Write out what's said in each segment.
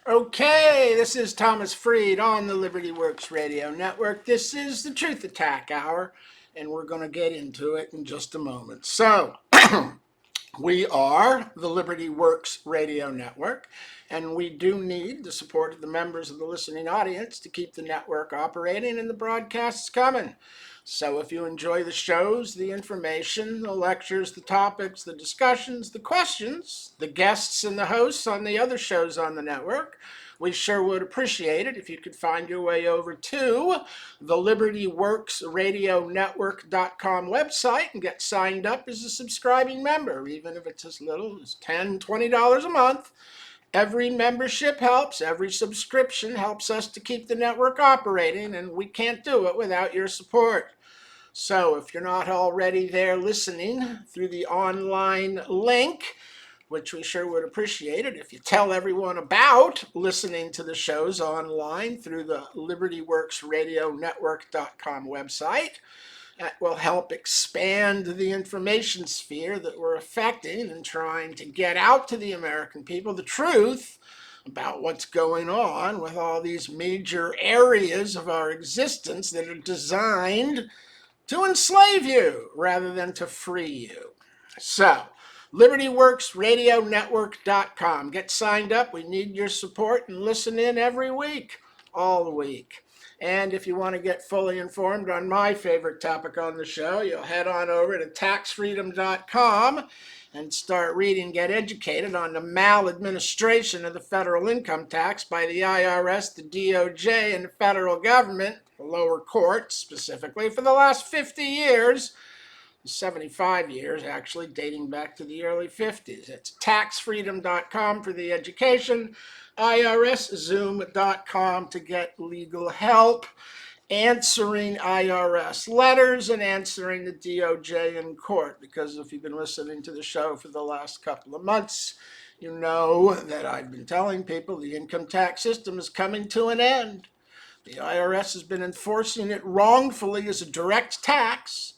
Okay, this is Thomas Freed on the Liberty Works Radio Network. This is the Truth Attack Hour, and we're going to get into it in just a moment. So, we are the Liberty Works Radio Network, and we do need the support of the members of the listening audience to keep the network operating and the broadcasts coming. So if you enjoy the shows, the information, the lectures, the topics, the discussions, the questions, the guests and the hosts on the other shows on the network, we sure would appreciate it if you could find your way over to the LibertyWorksRadioNetwork.com website and get signed up as a subscribing member, even if it's as little as $10, $20 a month. Every membership helps, every subscription helps us to keep the network operating, and we can't do it without your support. So if you're not already there listening through the online link, which we sure would appreciate it if you tell everyone about listening to the shows online through the LibertyWorksRadioNetwork.com website. That will help expand the information sphere that we're affecting and trying to get out to the American people the truth about what's going on with all these major areas of our existence that are designed to enslave you rather than to free you. So, LibertyWorksRadioNetwork.com. Get signed up. We need your support and listen in every week, all week. And if you want to get fully informed on my favorite topic on the show, you'll head on over to taxfreedom.com and start reading, get educated on the maladministration of the federal income tax by the IRS, the DOJ, and the federal government, the lower courts specifically, for the last 50 years. 75 years, actually, dating back to the early 50s. It's taxfreedom.com for the education, irszoom.com to get legal help, answering IRS letters and answering the DOJ in court. Because if you've been listening to the show for the last couple of months, you know that I've been telling people the income tax system is coming to an end. The IRS has been enforcing it wrongfully as a direct tax,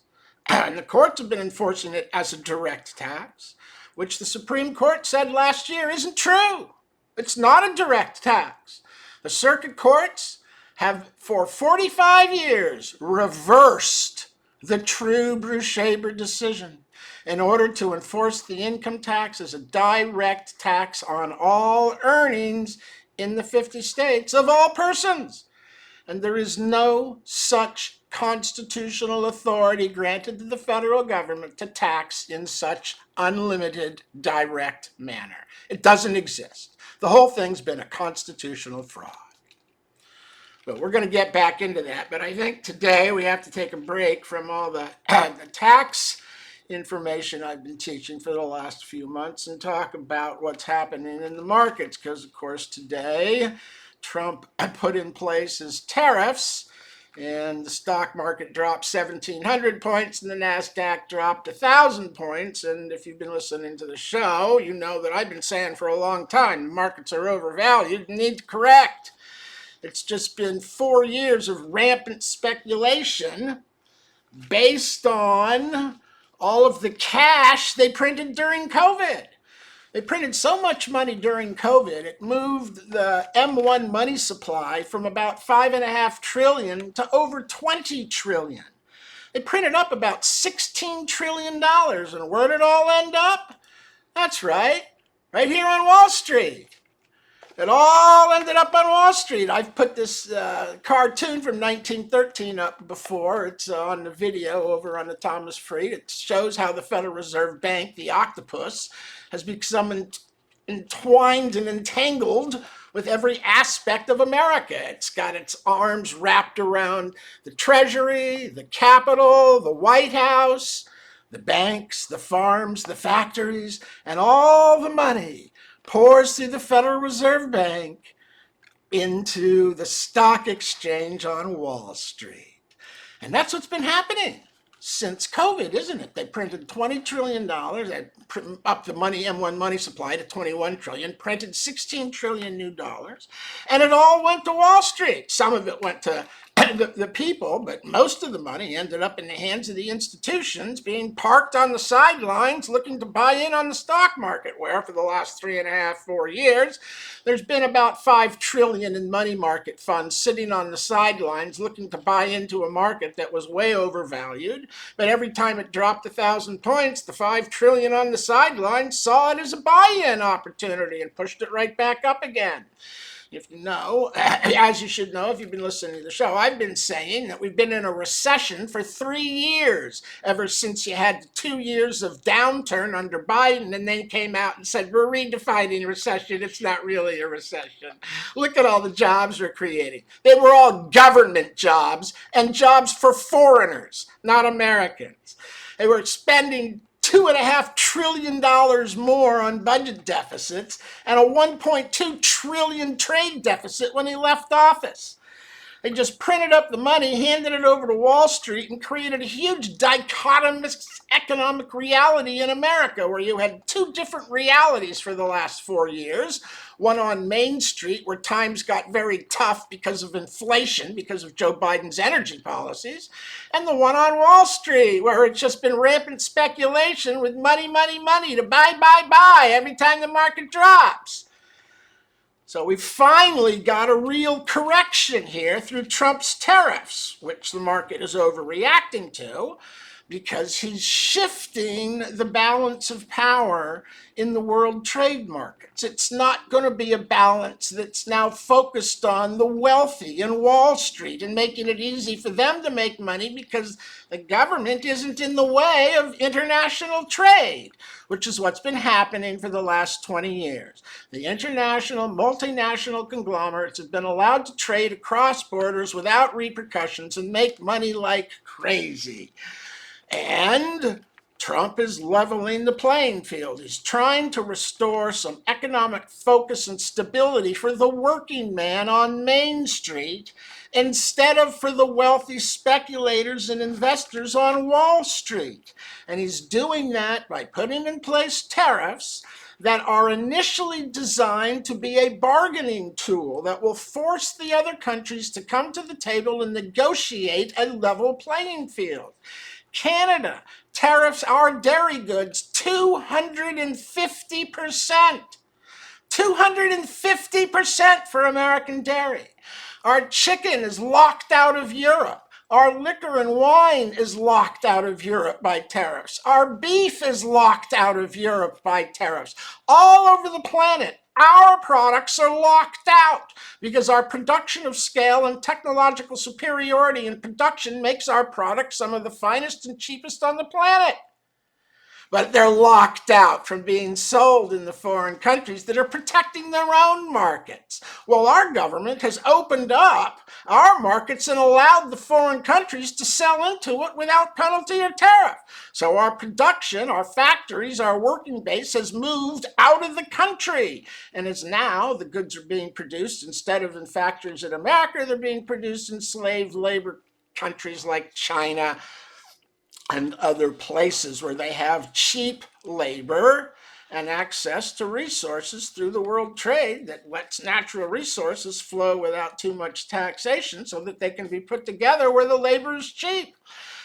and the courts have been enforcing it as a direct tax, which the Supreme Court said last year isn't true. It's not a direct tax. The circuit courts have, for 45 years, reversed the true Bruchaber decision in order to enforce the income tax as a direct tax on all earnings in the 50 states of all persons. And there is no such constitutional authority granted to the federal government to tax in such unlimited, direct manner. It doesn't exist. The whole thing's been a constitutional fraud. But we're going to get back into that. But I think today we have to take a break from all the tax information I've been teaching for the last few months and talk about what's happening in the markets. Because, of course, today Trump put in place his tariffs, and the stock market dropped 1,700 points and the NASDAQ dropped 1,000 points. And if you've been listening to the show, you know that I've been saying for a long time, the markets are overvalued and need to correct. It's just been 4 years of rampant speculation based on all of the cash they printed during COVID. They printed so much money during COVID, it moved the M1 money supply from about $5.5 trillion to over $20 trillion. They printed up about $16 trillion. And where did it all end up? That's right here on Wall Street. It all ended up on Wall Street. I've put this cartoon from 1913 up before. It's on the video over on the Thomas Freed. It shows how the Federal Reserve Bank, the octopus, has become entwined and entangled with every aspect of America. It's got its arms wrapped around the Treasury, the Capitol, the White House, the banks, the farms, the factories, and all the money pours through the Federal Reserve Bank into the stock exchange on Wall Street. And that's what's been happening since COVID, isn't it? They printed $20 trillion, they upped the M1 money supply to $21 trillion, printed $16 trillion new dollars, and it all went to Wall Street. Some of it went to the people, but most of the money ended up in the hands of the institutions being parked on the sidelines looking to buy in on the stock market, where for the last 3.5, 4 years, there's been about 5 trillion in money market funds sitting on the sidelines looking to buy into a market that was way overvalued. But every time it dropped 1,000 points, the 5 trillion on the sidelines saw it as a buy-in opportunity and pushed it right back up again. If you know, as you should know if you've been listening to the show, I've been saying that we've been in a recession for 3 years, ever since you had 2 years of downturn under Biden and then came out and said, we're redefining recession. It's not really a recession. Look at all the jobs we're creating. They were all government jobs and jobs for foreigners, not Americans. They were spending $2.5 trillion more on budget deficits and a $1.2 trillion trade deficit when he left office. They just printed up the money, handed it over to Wall Street, and created a huge dichotomous economic reality in America, where you had 2 different realities for the last 4 years. One on Main Street, where times got very tough because of inflation, because of Joe Biden's energy policies, and the one on Wall Street, where it's just been rampant speculation with money, money, money to buy every time the market drops. So we finally got a real correction here through Trump's tariffs, which the market is overreacting to, because he's shifting the balance of power in the world trade markets. It's not going to be a balance that's now focused on the wealthy in Wall Street and making it easy for them to make money because the government isn't in the way of international trade, which is what's been happening for the last 20 years. The international, multinational conglomerates have been allowed to trade across borders without repercussions and make money like crazy. And Trump is leveling the playing field. He's trying to restore some economic focus and stability for the working man on Main Street instead of for the wealthy speculators and investors on Wall Street. And he's doing that by putting in place tariffs that are initially designed to be a bargaining tool that will force the other countries to come to the table and negotiate a level playing field. Canada tariffs our dairy goods 250%. 250% for American dairy. Our chicken is locked out of Europe. Our liquor and wine is locked out of Europe by tariffs. Our beef is locked out of Europe by tariffs. All over the planet, our products are locked out because our production of scale and technological superiority in production makes our products some of the finest and cheapest on the planet. But they're locked out from being sold in the foreign countries that are protecting their own markets. Well, our government has opened up our markets and allowed the foreign countries to sell into it without penalty or tariff. So our production, our factories, our working base has moved out of the country. And as now the goods are being produced, instead of in factories in America, they're being produced in slave labor countries like China and other places where they have cheap labor and access to resources through the world trade that lets natural resources flow without too much taxation so that they can be put together where the labor is cheap.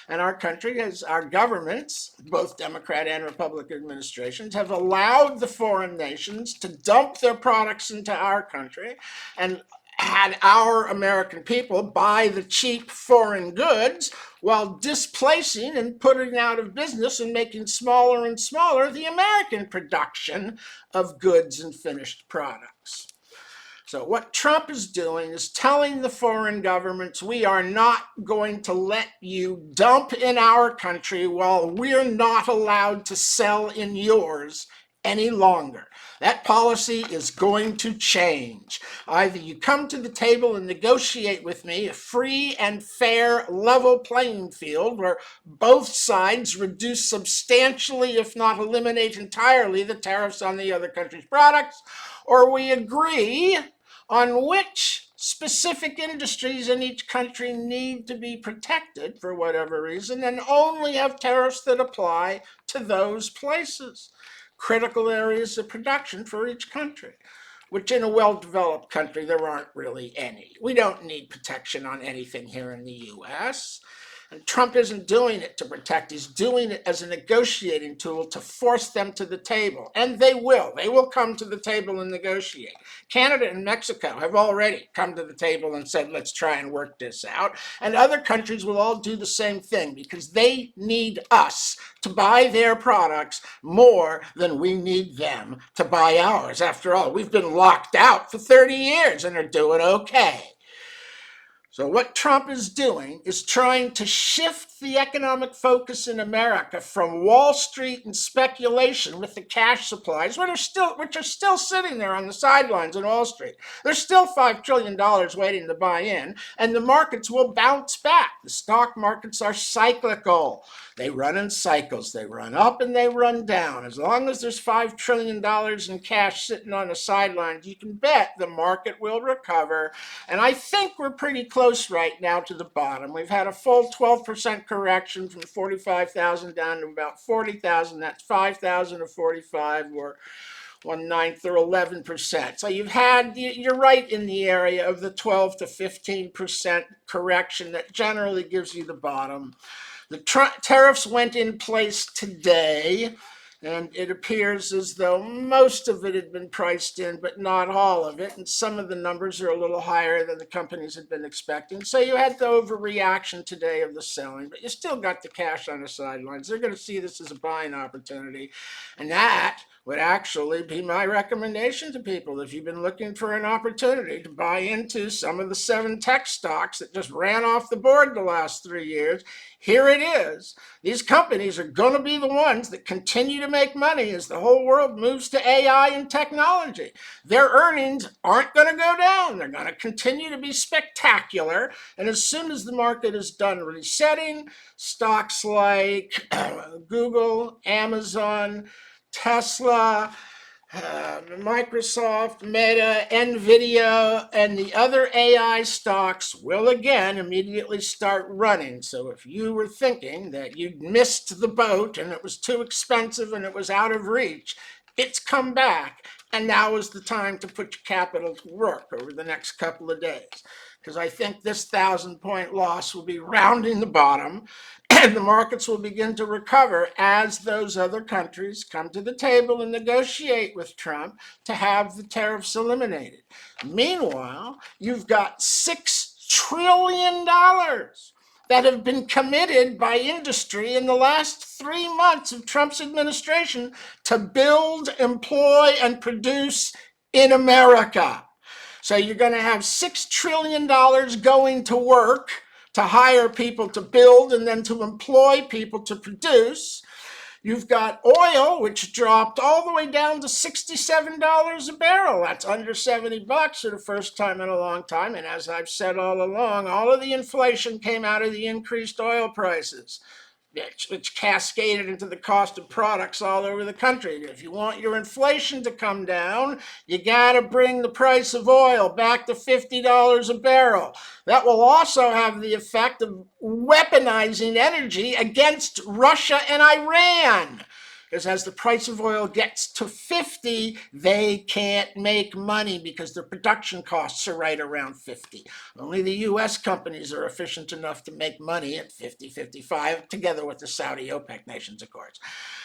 And our country has, our governments, both Democrat and Republican administrations, have allowed the foreign nations to dump their products into our country and had our American people buy the cheap foreign goods while displacing and putting out of business and making smaller and smaller the American production of goods and finished products. So what Trump is doing is telling the foreign governments, we are not going to let you dump in our country while we're not allowed to sell in yours any longer. That policy is going to change. Either you come to the table and negotiate with me a free and fair level playing field where both sides reduce substantially, if not eliminate entirely, the tariffs on the other country's products, or we agree on which specific industries in each country need to be protected for whatever reason and only have tariffs that apply to those places. Critical areas of production for each country. which in a well-developed country, there aren't really any. We don't need protection on anything here in the US. And Trump isn't doing it to protect. He's doing it as a negotiating tool to force them to the table. And they will. They will come to the table and negotiate. Canada and Mexico have already come to the table and said, let's try and work this out. And other countries will all do the same thing because they need us to buy their products more than we need them to buy ours. After all, we've been locked out for 30 years and are doing okay. So what Trump is doing is trying to shift the economic focus in America from Wall Street and speculation with the cash supplies, which are still sitting there on the sidelines in Wall Street. There's still $5 trillion waiting to buy in, and the markets will bounce back. The stock markets are cyclical. They run in cycles. They run up and they run down. As long as there's $5 trillion in cash sitting on the sidelines, you can bet the market will recover. And I think we're pretty close right now to the bottom. We've had a full 12% correction from 45,000 down to about 40,000. That's 5,000 to 45, or 1/9 or 11%. So you're right in the area of the 12 to 15% correction that generally gives you the bottom. The tariffs went in place today, and it appears as though most of it had been priced in, but not all of it. And some of the numbers are a little higher than the companies had been expecting. So you had the overreaction today of the selling, but you still got the cash on the sidelines. They're going to see this as a buying opportunity. And that would actually be my recommendation to people. If you've been looking for an opportunity to buy into some of the 7 tech stocks that just ran off the board the last 3 years, here it is. These companies are going to be the ones that continue to make money as the whole world moves to AI and technology. Their earnings aren't going to go down. They're going to continue to be spectacular. And as soon as the market is done resetting, stocks like Google, Amazon, Tesla, Microsoft, Meta, Nvidia, and the other AI stocks will again immediately start running. So if you were thinking that you'd missed the boat and it was too expensive and it was out of reach, it's come back. And now is the time to put your capital to work over the next couple of days. Because I think this 1,000-point loss will be rounding the bottom, and the markets will begin to recover as those other countries come to the table and negotiate with Trump to have the tariffs eliminated. Meanwhile, you've got $6 trillion that have been committed by industry in the last 3 months of Trump's administration to build, employ, and produce in America. So you're going to have $6 trillion going to work to hire people to build and then to employ people to produce. You've got oil, which dropped all the way down to $67 a barrel. That's under $70 for the first time in a long time. And as I've said all along, all of the inflation came out of the increased oil prices, which cascaded into the cost of products all over the country. If you want your inflation to come down, you got to bring the price of oil back to $50 a barrel. That will also have the effect of weaponizing energy against Russia and Iran. Because as the price of oil gets to 50, they can't make money because their production costs are right around 50. Only the US companies are efficient enough to make money at 50, 55, together with the Saudi OPEC nations, of course.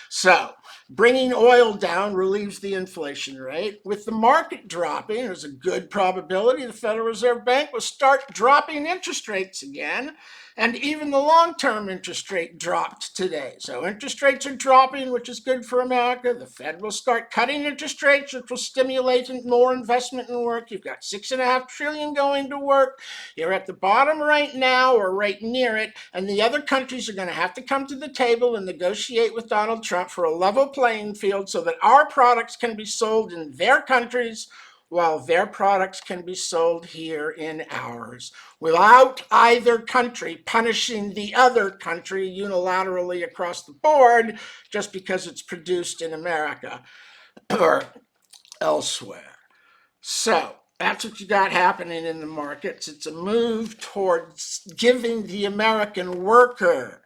So bringing oil down relieves the inflation rate. With the market dropping, there's a good probability the Federal Reserve Bank will start dropping interest rates again. And even the long-term interest rate dropped today. So interest rates are dropping, which is good for America. The Fed will start cutting interest rates, which will stimulate more investment and work. You've got $6.5 trillion going to work. You're at the bottom right now, or right near it, and the other countries are going to have to come to the table and negotiate with Donald Trump for a level playing field so that our products can be sold in their countries while their products can be sold here in ours, without either country punishing the other country unilaterally across the board just because it's produced in America or elsewhere. So that's what you got happening in the markets. It's a move towards giving the American worker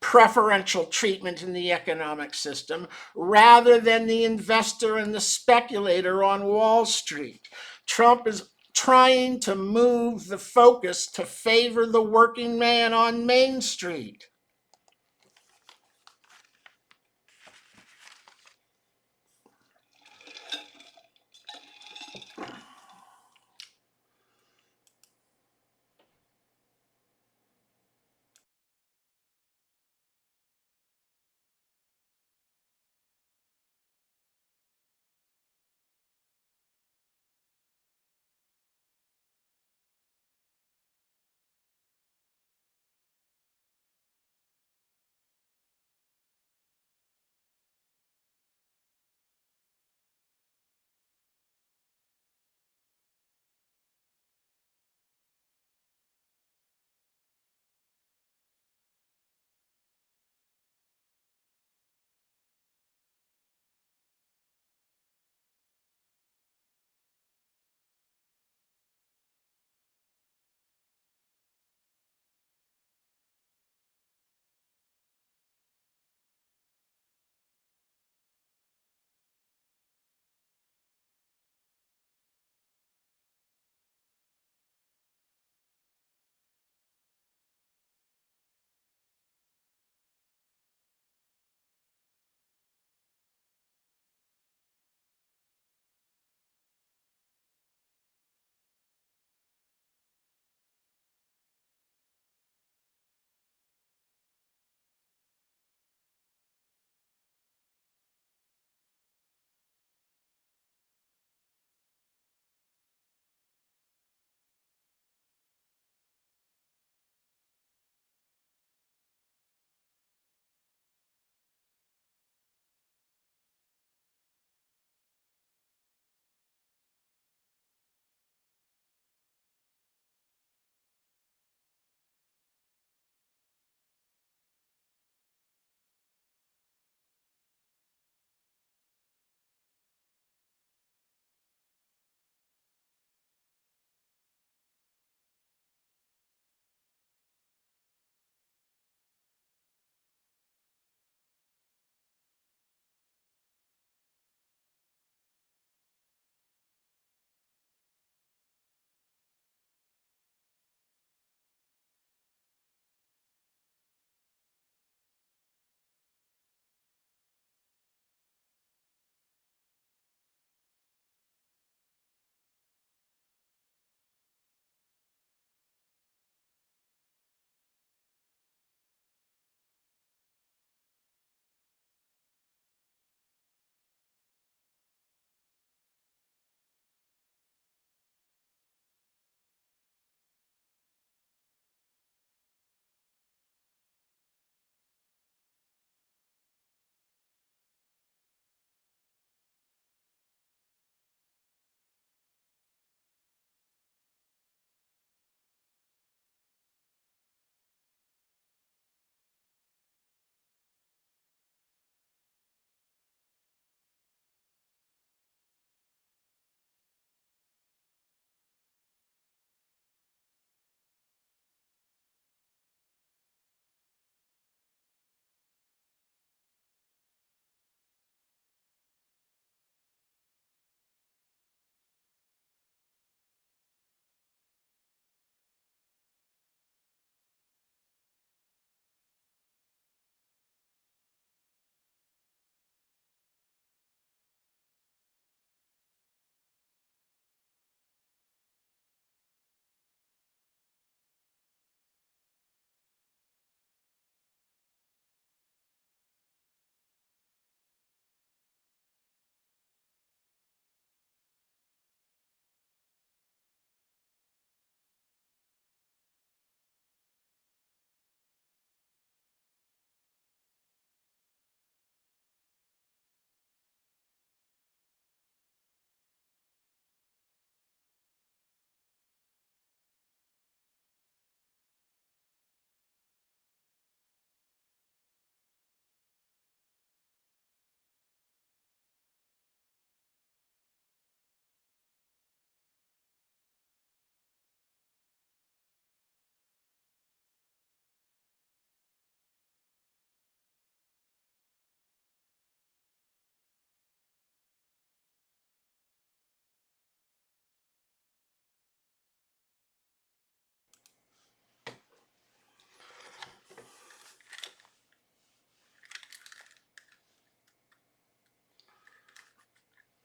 preferential treatment in the economic system rather than the investor and the speculator on Wall Street. Trump is trying to move the focus to favor the working man on Main Street.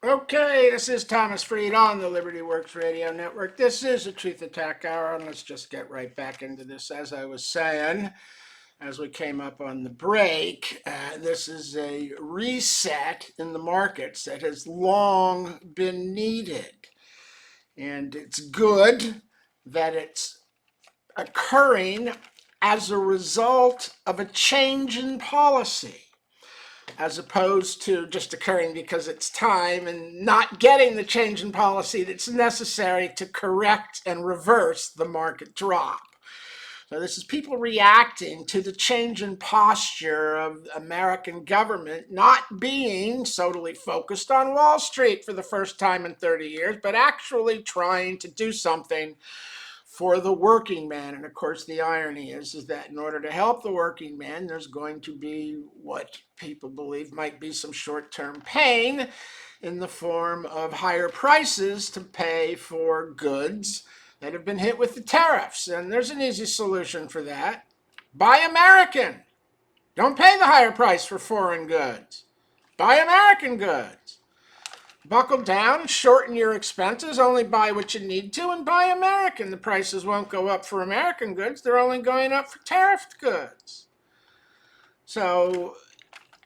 Okay, this is Thomas Freed on the Liberty Works Radio Network. This is a Truth Attack Hour, and let's just get right back into this. As I was saying, as we came up on the break, this is a reset in the markets that has long been needed. And it's good that it's occurring as a result of a change in policy, as opposed to just occurring because it's time and not getting the change in policy that's necessary to correct and reverse the market drop. So this is people reacting to the change in posture of the American government not being solely focused on Wall Street for the first time in 30 years, but actually trying to do something for the working man. And of course, the irony is that in order to help the working man, there's going to be what people believe might be some short-term pain in the form of higher prices to pay for goods that have been hit with the tariffs. And there's an easy solution for that. Buy American. Don't pay the higher price for foreign goods. Buy American goods. Buckle down, shorten your expenses, only buy what you need to, and buy American. The prices won't go up for American goods. They're only going up for tariffed goods. So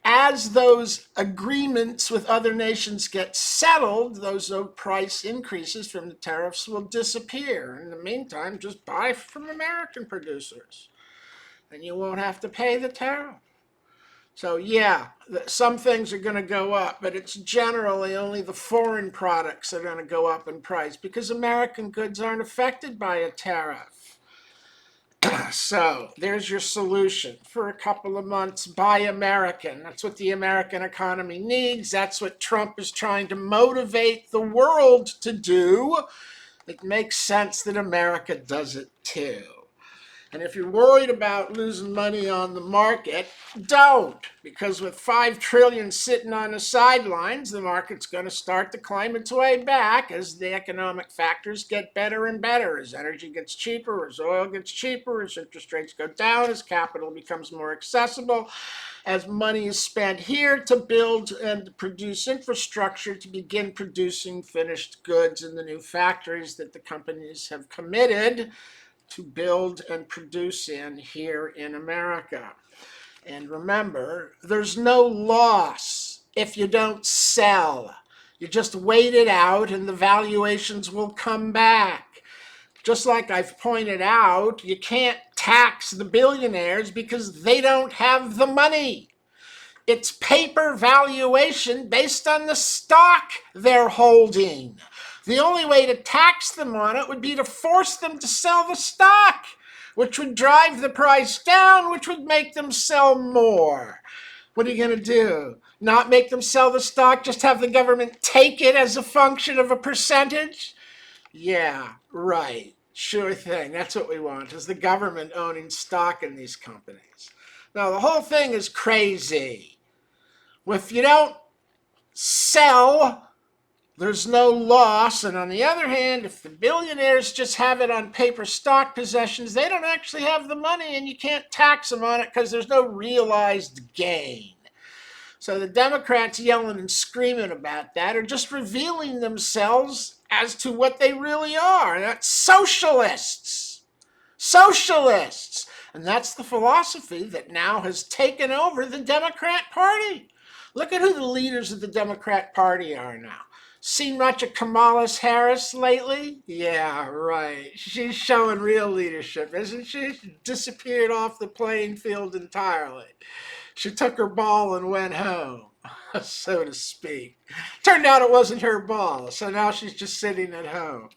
as those agreements with other nations get settled, those price increases from the tariffs will disappear. In the meantime, just buy from American producers, and you won't have to pay the tariff. So yeah, some things are going to go up, but it's generally only the foreign products that are going to go up in price because American goods aren't affected by a tariff. So there's your solution. For a couple of months, buy American. That's what the American economy needs. That's what Trump is trying to motivate the world to do. It makes sense that America does it too. And if you're worried about losing money on the market, don't. Because with $5 trillion sitting on the sidelines, the market's going to start to climb its way back as the economic factors get better and better. As energy gets cheaper, as oil gets cheaper, as interest rates go down, as capital becomes more accessible, as money is spent here to build and produce infrastructure to begin producing finished goods in the new factories that the companies have committed to build and produce in here in America. And remember, there's no loss if you don't sell. You just wait it out and the valuations will come back. Just like I've pointed out, you can't tax the billionaires because they don't have the money. It's paper valuation based on the stock they're holding. The only way to tax them on it would be to force them to sell the stock, which would drive the price down, which would make them sell more. What are you going to do? Not make them sell the stock, just have the government take it as a function of a percentage? Yeah, right. Sure thing. That's what we want, is the government owning stock in these companies. Now, the whole thing is crazy. If you don't sell, there's no loss. And on the other hand, if the billionaires just have it on paper stock possessions, they don't actually have the money and you can't tax them on it because there's no realized gain. So the Democrats yelling and screaming about that are just revealing themselves as to what they really are. And that's socialists. Socialists. And that's the philosophy that now has taken over the Democrat Party. Look at who the leaders of the Democrat Party are now. Seen much of Kamala Harris lately? Yeah, right. She's showing real leadership, isn't she? She disappeared off the playing field entirely. She took her ball and went home, so to speak. Turned out it wasn't her ball, so now she's just sitting at home.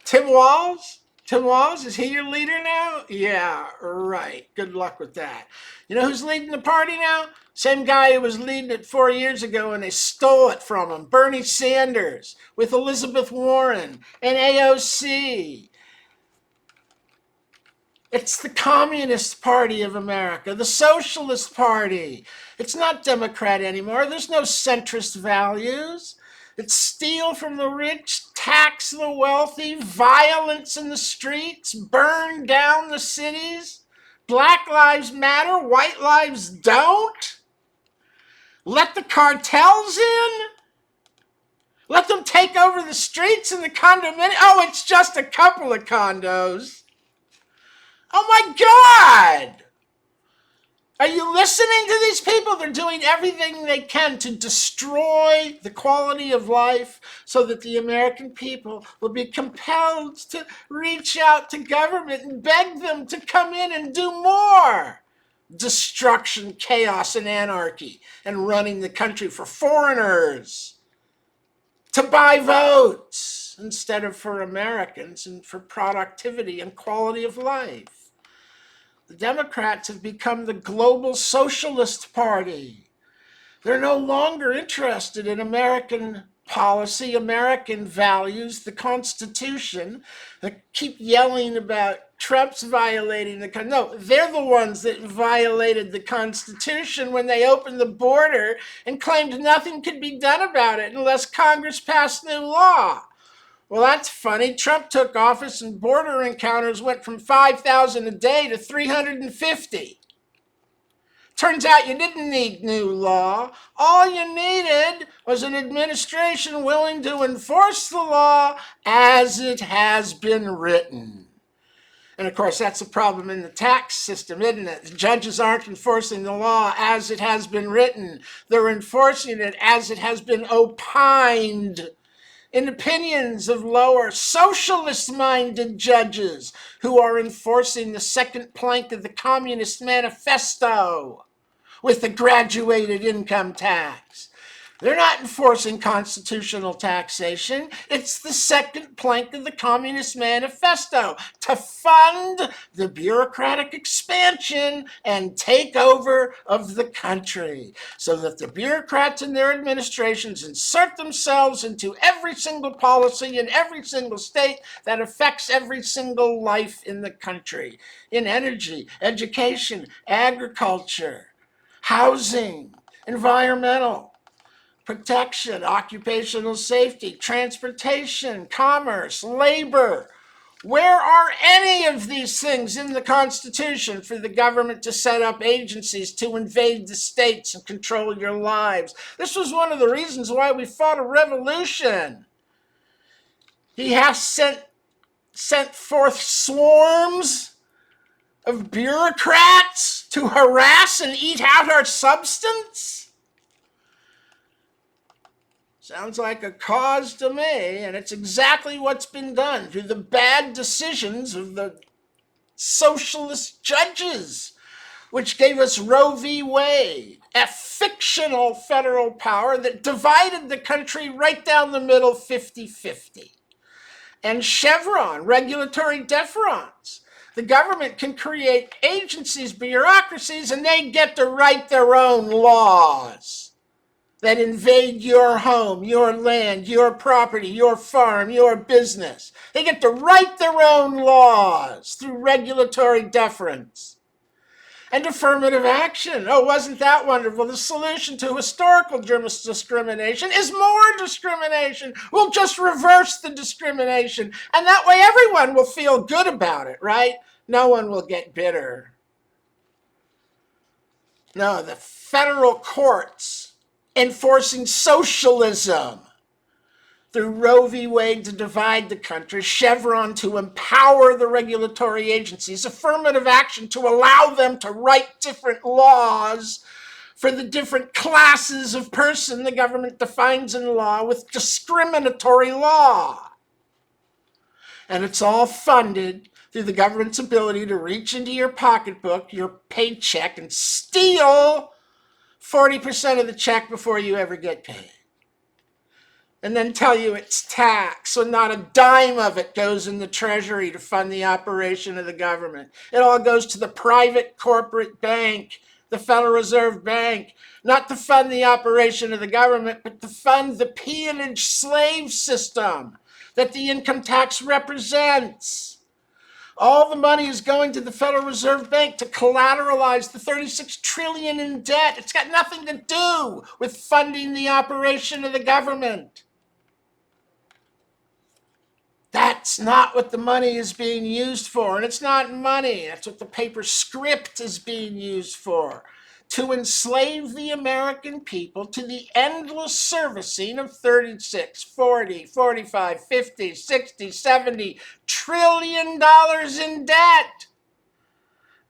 Tim Walz? Tim Walz, is he your leader now? Yeah, right. Good luck with that. You know who's leading the party now? Same guy who was leading it 4 years ago and they stole it from him. Bernie Sanders with Elizabeth Warren and AOC. It's the Communist Party of America, the Socialist Party. It's not Democrat anymore. There's no centrist values. It's steal from the rich, tax the wealthy, violence in the streets, burn down the cities. Black lives matter, white lives don't. Let the cartels in. Let them take over the streets and the condominium. Oh, it's just a couple of condos. Oh my God! Are you listening to these people? They're doing everything they can to destroy the quality of life so that the American people will be compelled to reach out to government and beg them to come in and do more destruction, chaos, and anarchy, and running the country for foreigners to buy votes instead of for Americans and for productivity and quality of life. The Democrats have become the global socialist party. They're no longer interested in American policy, American values, the Constitution. They keep yelling about Trump's violating the Constitution. No, they're the ones that violated the Constitution when they opened the border and claimed nothing could be done about it unless Congress passed new law. Well, that's funny. Trump took office and border encounters went from 5,000 a day to 350. Turns out you didn't need new law. All you needed was an administration willing to enforce the law as it has been written. And of course, that's a problem in the tax system, isn't it? The judges aren't enforcing the law as it has been written. They're enforcing it as it has been opined in opinions of lower socialist-minded judges who are enforcing the second plank of the Communist Manifesto with the graduated income tax. They're not enforcing constitutional taxation. It's the second plank of the Communist Manifesto to fund the bureaucratic expansion and takeover of the country so that the bureaucrats and their administrations insert themselves into every single policy in every single state that affects every single life in the country, in energy, education, agriculture, housing, environmental protection, occupational safety, transportation, commerce, labor. Where are any of these things in the Constitution for the government to set up agencies to invade the states and control your lives? This was one of the reasons why we fought a revolution. He has sent forth swarms of bureaucrats to harass and eat out our substance? Sounds like a cause to me, and it's exactly what's been done through the bad decisions of the socialist judges, which gave us Roe v. Wade, a fictional federal power that divided the country right down the middle 50-50. And Chevron, regulatory deference. The government can create agencies, bureaucracies, and they get to write their own laws that invade your home, your land, your property, your farm, your business. They get to write their own laws through regulatory deference. And affirmative action. Oh, wasn't that wonderful? The solution to historical discrimination is more discrimination. We'll just reverse the discrimination. And that way everyone will feel good about it, right? No one will get bitter. No, the federal courts enforcing socialism through Roe v. Wade to divide the country, Chevron to empower the regulatory agencies, affirmative action to allow them to write different laws for the different classes of person the government defines in law with discriminatory law. And it's all funded through the government's ability to reach into your pocketbook, your paycheck, and steal 40% of the check before you ever get paid. And then tell you it's tax, so not a dime of it goes in the treasury to fund the operation of the government. It all goes to the private corporate bank, the Federal Reserve Bank, not to fund the operation of the government, but to fund the peonage slave system that the income tax represents. All the money is going to the Federal Reserve Bank to collateralize the $36 trillion in debt. It's got nothing to do with funding the operation of the government. That's not what the money is being used for, and it's not money. That's what the paper script is being used for. to enslave the American people to the endless servicing of 36, 40, 45, 50, 60, 70 trillion dollars in debt.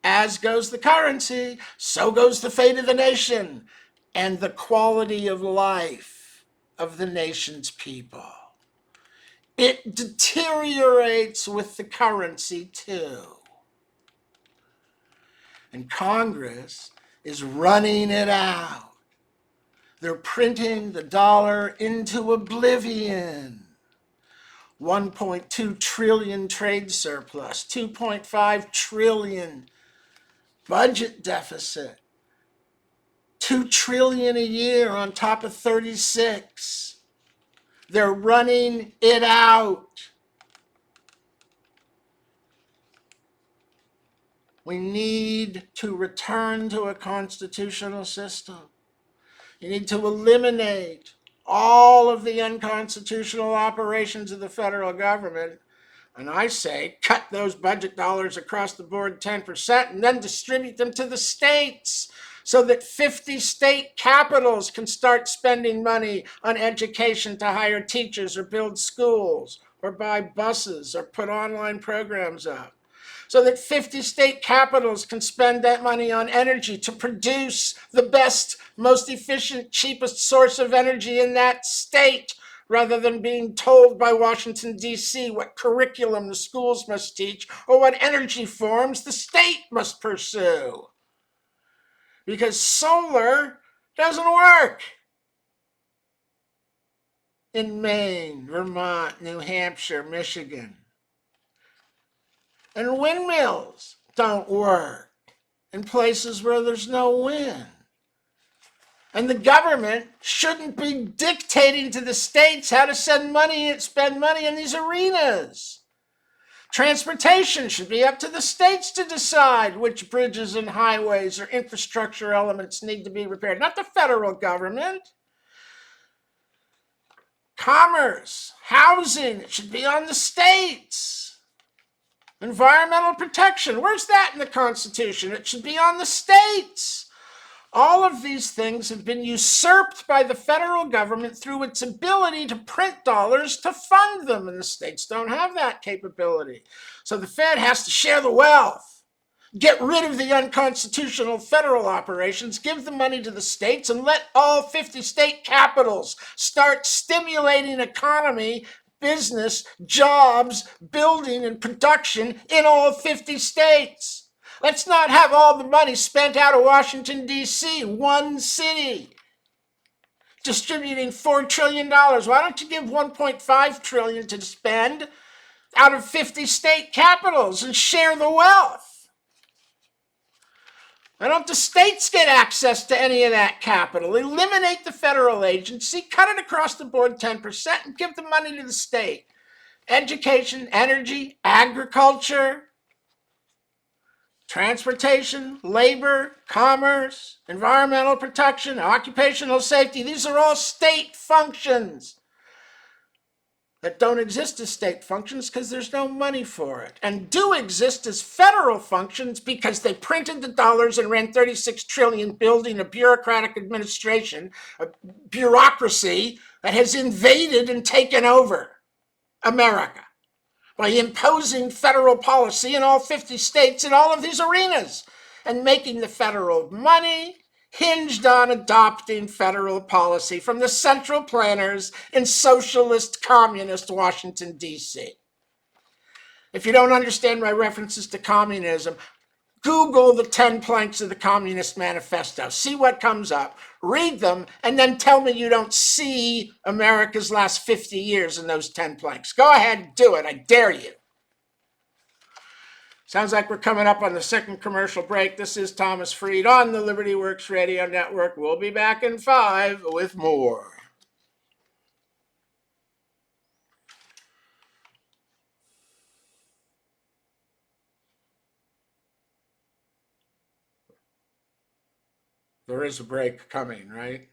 As goes the currency, so goes the fate of the nation and the quality of life of the nation's people. It deteriorates with the currency too. And Congress is running it out. They're printing the dollar into oblivion. 1.2 trillion trade surplus, 2.5 trillion budget deficit, 2 trillion a year on top of 36. They're running it out. We need to return to a constitutional system. You need to eliminate all of the unconstitutional operations of the federal government. And I say, cut those budget dollars across the board 10% and then distribute them to the states so that 50 state capitals can start spending money on education to hire teachers or build schools or buy buses or put online programs up. So that 50 state capitals can spend that money on energy to produce the best, most efficient, cheapest source of energy in that state, rather than being told by Washington, D.C. what curriculum the schools must teach or what energy forms the state must pursue. Because solar doesn't work in Maine, Vermont, New Hampshire, Michigan. And windmills don't work in places where there's no wind. And the government shouldn't be dictating to the states how to spend money in these arenas. Transportation should be up to the states to decide which bridges and highways or infrastructure elements need to be repaired, not the federal government. Commerce, housing, it should be on the states. Environmental protection, where's that in the Constitution? It should be on the states. All of these things have been usurped by the federal government through its ability to print dollars to fund them, and the states don't have that capability. So the Fed has to share the wealth, get rid of the unconstitutional federal operations, give the money to the states, and let all 50 state capitals start stimulating economy, business, jobs, building, and production in all 50 states. Let's not have all the money spent out of Washington, D.C., one city, distributing $4 trillion. Why don't you give $1.5 trillion to spend out of 50 state capitals and share the wealth? Why don't the states get access to any of that capital? Eliminate the federal agency, cut it across the board 10%, and give the money to the state. Education, energy, agriculture, transportation, labor, commerce, environmental protection, occupational safety. These are all state functions that don't exist as state functions because there's no money for it, and do exist as federal functions because they printed the dollars and ran 36 trillion building a bureaucratic administration, a bureaucracy that has invaded and taken over America by imposing federal policy in all 50 states in all of these arenas and making the federal money hinged on adopting federal policy from the central planners in socialist, communist Washington, D.C. If you don't understand my references to communism, Google the 10 planks of the Communist Manifesto. See what comes up. Read them, and then tell me you don't see America's last 50 years in those 10 planks. Go ahead, do it. I dare you. Sounds like we're coming up on the second commercial break. This is Thomas Freed on the Liberty Works Radio Network. We'll be back in 5 with more. There is a break coming, right?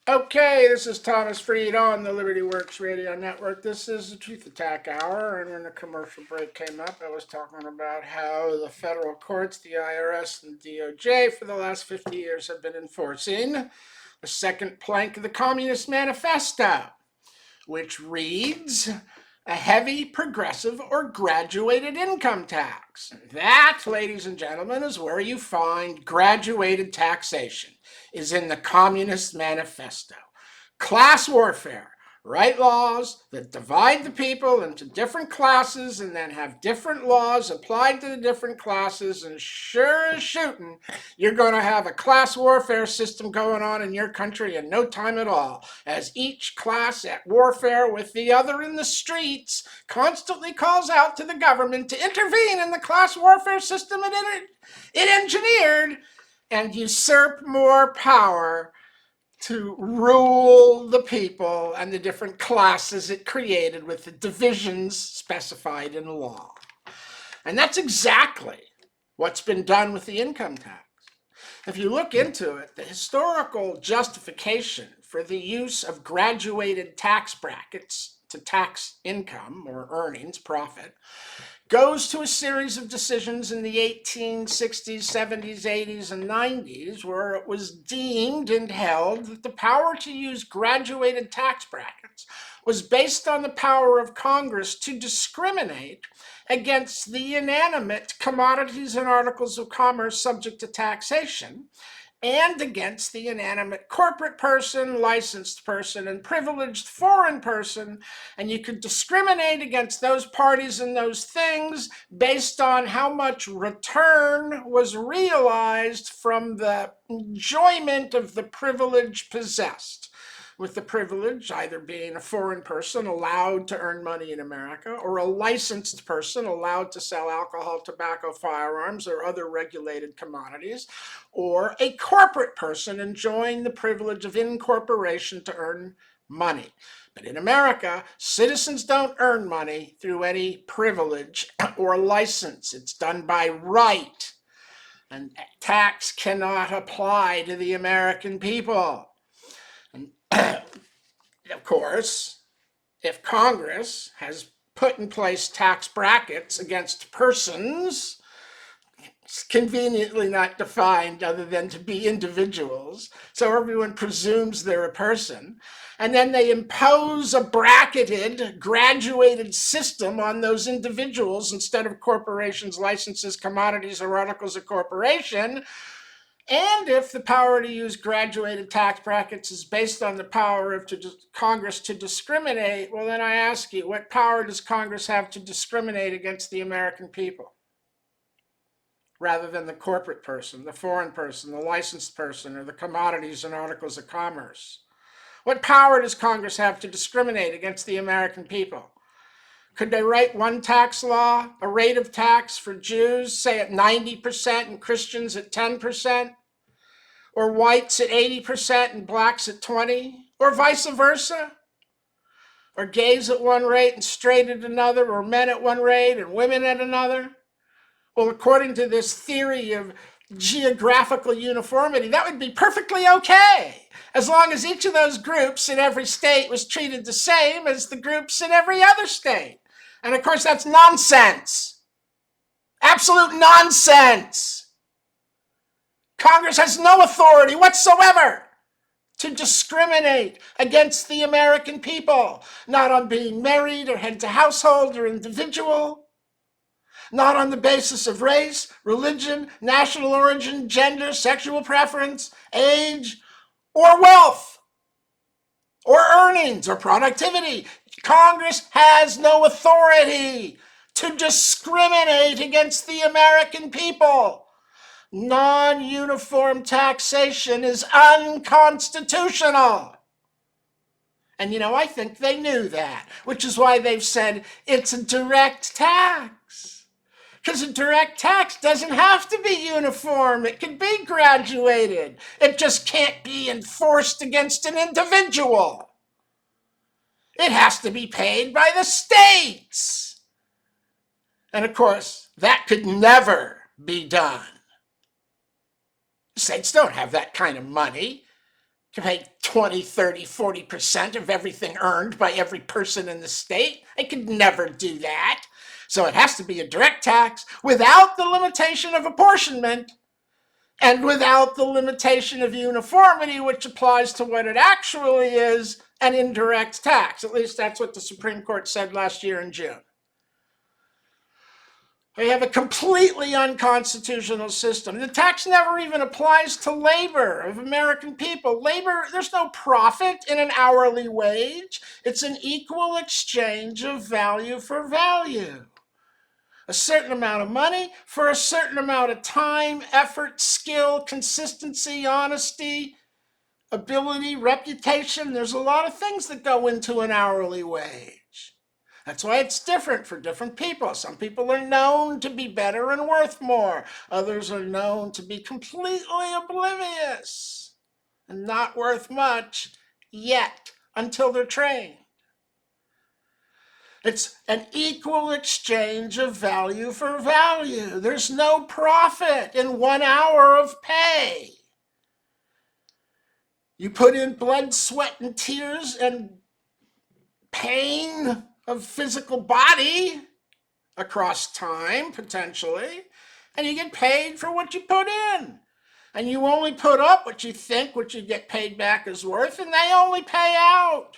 Okay, this is Thomas Freed on the Liberty Works Radio Network. This is the Truth Attack Hour, and when the commercial break came up, I was talking about how the federal courts, the IRS, and DOJ for the last 50 years have been enforcing the second plank of the Communist Manifesto, which reads a heavy, progressive, or graduated income tax. That, ladies and gentlemen, is where you find graduated taxation, is in the Communist Manifesto. Class warfare. Write laws that divide the people into different classes and then have different laws applied to the different classes. And sure as shooting, you're going to have a class warfare system going on in your country in no time at all, as each class at warfare with the other in the streets constantly calls out to the government to intervene in the class warfare system it engineered and usurp more power to rule the people and the different classes it created with the divisions specified in law. And that's exactly what's been done with the income tax. If you look into it, the historical justification for the use of graduated tax brackets to tax income or earnings, profit, goes to a series of decisions in the 1860s, 70s, 80s, and 90s where it was deemed and held that the power to use graduated tax brackets was based on the power of Congress to discriminate against the inanimate commodities and articles of commerce subject to taxation, and against the inanimate corporate person, licensed person, and privileged foreign person. And you could discriminate against those parties and those things based on how much return was realized from the enjoyment of the privilege possessed, with the privilege either being a foreign person allowed to earn money in America or a licensed person allowed to sell alcohol, tobacco, firearms, or other regulated commodities, or a corporate person enjoying the privilege of incorporation to earn money. But in America, citizens don't earn money through any privilege or license. It's done by right, and tax cannot apply to the American people. And of course, if Congress has put in place tax brackets against persons, it's conveniently not defined other than to be individuals, so everyone presumes they're a person, and then they impose a bracketed, graduated system on those individuals instead of corporations, licenses, commodities, or articles of corporation. And if the power to use graduated tax brackets is based on the power of Congress to discriminate, well, then I ask you, what power does Congress have to discriminate against the American people, rather than the corporate person, the foreign person, the licensed person, or the commodities and articles of commerce? What power does Congress have to discriminate against the American people? Could they write one tax law, a rate of tax for Jews, say at 90% and Christians at 10%? Or whites at 80% and blacks at 20%? Or vice versa? Or gays at one rate and straight at another? Or men at one rate and women at another? Well, according to this theory of geographical uniformity, that would be perfectly okay, as long as each of those groups in every state was treated the same as the groups in every other state. And of course, that's nonsense. Absolute nonsense. Congress has no authority whatsoever to discriminate against the American people, not on being married or head to household or individual, not on the basis of race, religion, national origin, gender, sexual preference, age, or wealth, or earnings, or productivity. Congress has no authority to discriminate against the American people. Non-uniform taxation is unconstitutional. And I think they knew that, which is why they've said it's a direct tax. Because a direct tax doesn't have to be uniform. It can be graduated. It just can't be enforced against an individual. It has to be paid by the states. And of course, that could never be done. States don't have that kind of money. to pay 20, 30, 40% of everything earned by every person in the state. They could never do that. So it has to be a direct tax without the limitation of apportionment and without the limitation of uniformity, which applies to what it actually is, an indirect tax. At least that's what the Supreme Court said last year in June. We have a completely unconstitutional system. The tax never even applies to labor of American people. Labor, there's no profit in an hourly wage. It's an equal exchange of value for value. A certain amount of money for a certain amount of time, effort, skill, consistency, honesty, ability, reputation. There's a lot of things that go into an hourly wage. That's why it's different for different people. Some people are known to be better and worth more. Others are known to be completely oblivious and not worth much yet until they're trained. It's an equal exchange of value for value. There's no profit in 1 hour of pay. You put in blood, sweat, and tears and pain of physical body across time, potentially, and you get paid for what you put in. And you only put up what you think what you get paid back is worth, and they only pay out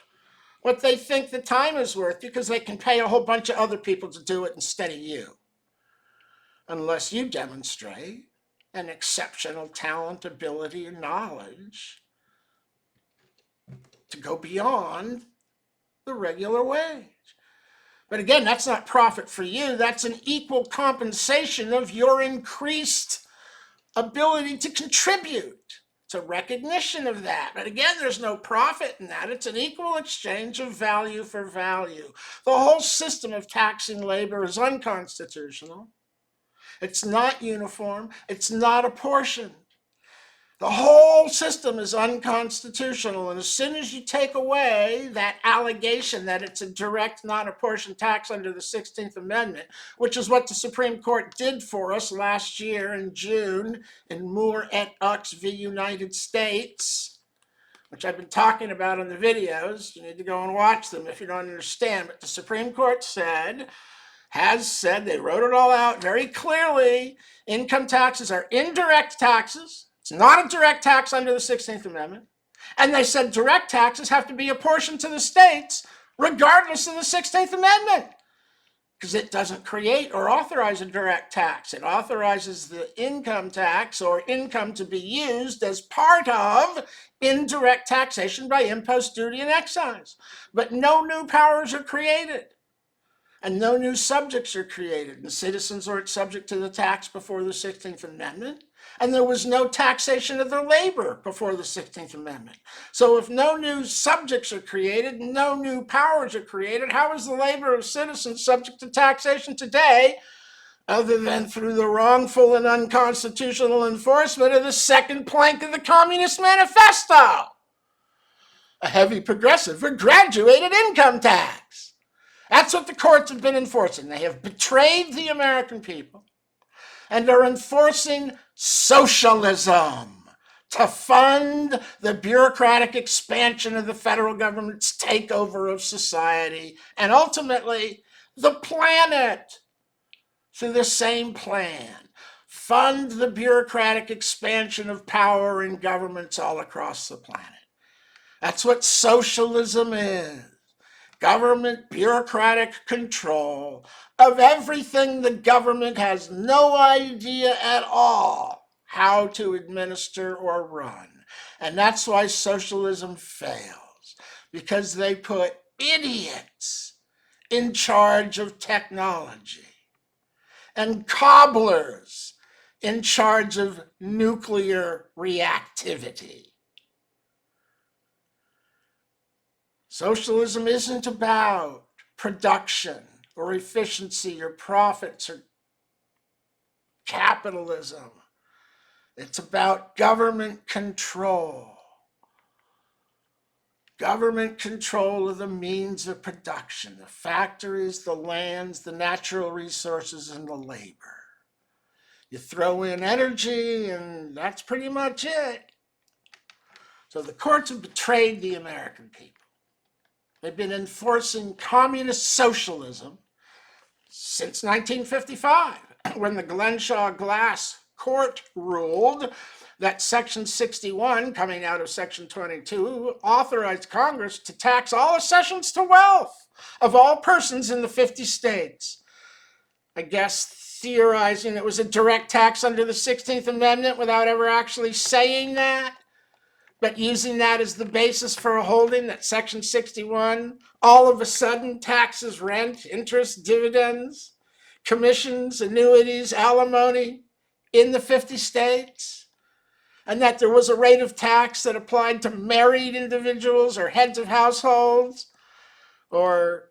what they think the time is worth because they can pay a whole bunch of other people to do it instead of you. Unless you demonstrate an exceptional talent, ability, and knowledge to go beyond the regular wage. But again, that's not profit for you. That's an equal compensation of your increased ability to contribute. It's a recognition of that. But again, there's no profit in that. It's an equal exchange of value for value. The whole system of taxing labor is unconstitutional. It's not uniform. It's not apportioned. The whole system is unconstitutional, and as soon as you take away that allegation that it's a direct, non-apportioned tax under the 16th Amendment, which is what the Supreme Court did for us last year in June in Moore et Ux v. United States, which I've been talking about in the videos. You need to go and watch them if you don't understand. But the Supreme Court has said, they wrote it all out very clearly, income taxes are indirect taxes. It's not a direct tax under the 16th Amendment. And they said direct taxes have to be apportioned to the states regardless of the 16th Amendment, because it doesn't create or authorize a direct tax. It authorizes the income tax or income to be used as part of indirect taxation by impost, duty, and excise. But no new powers are created. And no new subjects are created. And citizens aren't subject to the tax before the 16th Amendment. And there was no taxation of their labor before the 16th Amendment. So if no new subjects are created, no new powers are created, how is the labor of citizens subject to taxation today, other than through the wrongful and unconstitutional enforcement of the second plank of the Communist Manifesto? A heavy progressive or graduated income tax. That's what the courts have been enforcing. They have betrayed the American people and are enforcing socialism to fund the bureaucratic expansion of the federal government's takeover of society and ultimately the planet through the same plan. Fund the bureaucratic expansion of power in governments all across the planet. That's what socialism is. Government bureaucratic control of everything the government has no idea at all how to administer or run. And that's why socialism fails, because they put idiots in charge of technology and cobblers in charge of nuclear reactivity. Socialism isn't about production or efficiency or profits or capitalism. It's about government control. Government control of the means of production, the factories, the lands, the natural resources, and the labor. You throw in energy, and that's pretty much it. So the courts have betrayed the American people. They've been enforcing communist socialism since 1955, when the Glenshaw Glass Court ruled that Section 61, coming out of Section 22, authorized Congress to tax all accessions to wealth of all persons in the 50 states. I guess theorizing it was a direct tax under the 16th Amendment without ever actually saying that, but using that as the basis for a holding that Section 61 all of a sudden taxes rent, interest, dividends, commissions, annuities, alimony in the 50 states, and that there was a rate of tax that applied to married individuals or heads of households or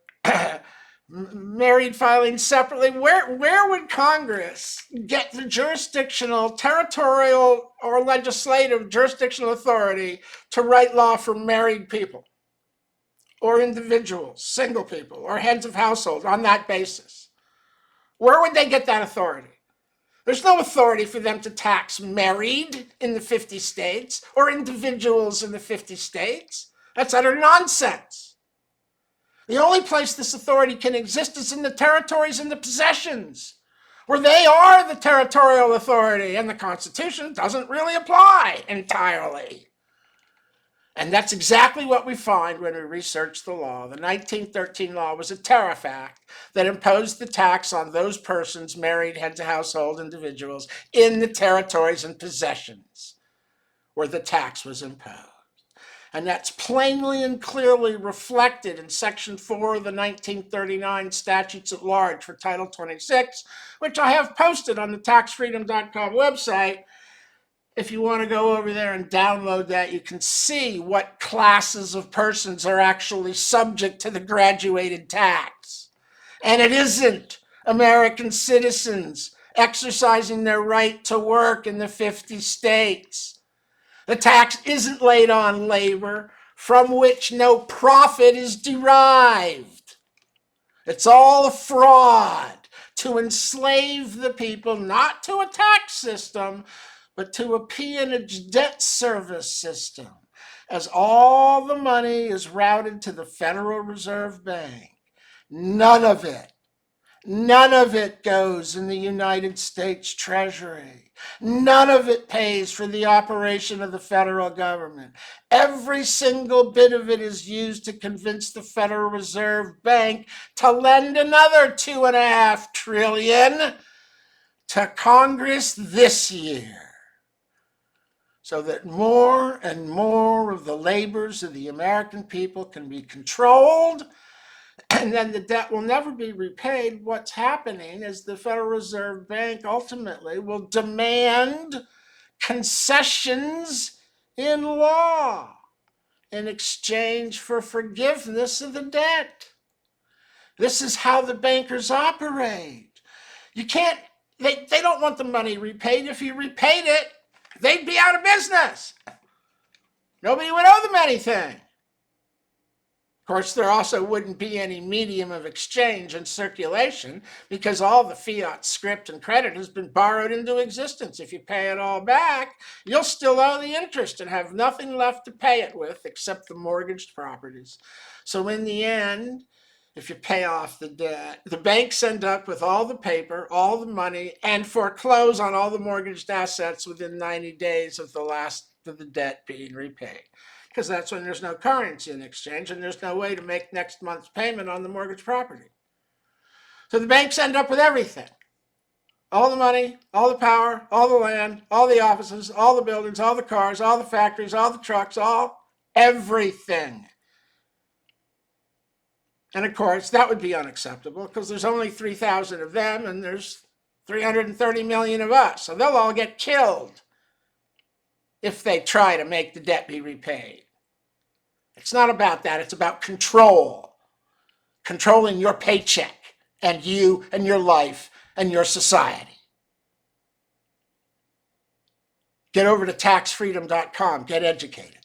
married filing separately. Where would Congress get the jurisdictional, territorial, or legislative jurisdictional authority to write law for married people or individuals, single people, or heads of households on that basis? Where would they get that authority? There's no authority for them to tax married in the 50 states or individuals in the 50 states. That's utter nonsense. The only place this authority can exist is in the territories and the possessions, where they are the territorial authority, and the Constitution doesn't really apply entirely. And that's exactly what we find when we research the law. The 1913 law was a tariff act that imposed the tax on those persons, married, heads of household individuals, in the territories and possessions where the tax was imposed. And that's plainly and clearly reflected in Section 4 of the 1939 Statutes at Large for Title 26, which I have posted on the taxfreedom.com website. If you want to go over there and download that, you can see what classes of persons are actually subject to the graduated tax. And it isn't American citizens exercising their right to work in the 50 states. The tax isn't laid on labor from which no profit is derived. It's all a fraud to enslave the people, not to a tax system, but to a peonage debt service system, as all the money is routed to the Federal Reserve Bank. None of it goes in the United States Treasury. None of it pays for the operation of the federal government. Every single bit of it is used to convince the Federal Reserve Bank to lend another $2.5 trillion to Congress this year, so that more and more of the labors of the American people can be controlled, and then the debt will never be repaid. What's happening is the Federal Reserve Bank ultimately will demand concessions in law in exchange for forgiveness of the debt. This is how the bankers operate. You can't, they don't want the money repaid. If you repaid it, they'd be out of business. Nobody would owe them anything. Of course, there also wouldn't be any medium of exchange and circulation because all the fiat script and credit has been borrowed into existence. If you pay it all back, you'll still owe the interest and have nothing left to pay it with except the mortgaged properties. So in the end, if you pay off the debt, the banks end up with all the paper, all the money, and foreclose on all the mortgaged assets within 90 days of the last of the debt being repaid. Because that's when there's no currency in exchange and there's no way to make next month's payment on the mortgage property. So the banks end up with everything. All the money, all the power, all the land, all the offices, all the buildings, all the cars, all the factories, all the trucks, everything. And of course, that would be unacceptable because there's only 3,000 of them and there's 330 million of us. So they'll all get killed if they try to make the debt be repaid. It's not about that. It's about control. Controlling your paycheck and you and your life and your society. Get over to taxfreedom.com. Get educated.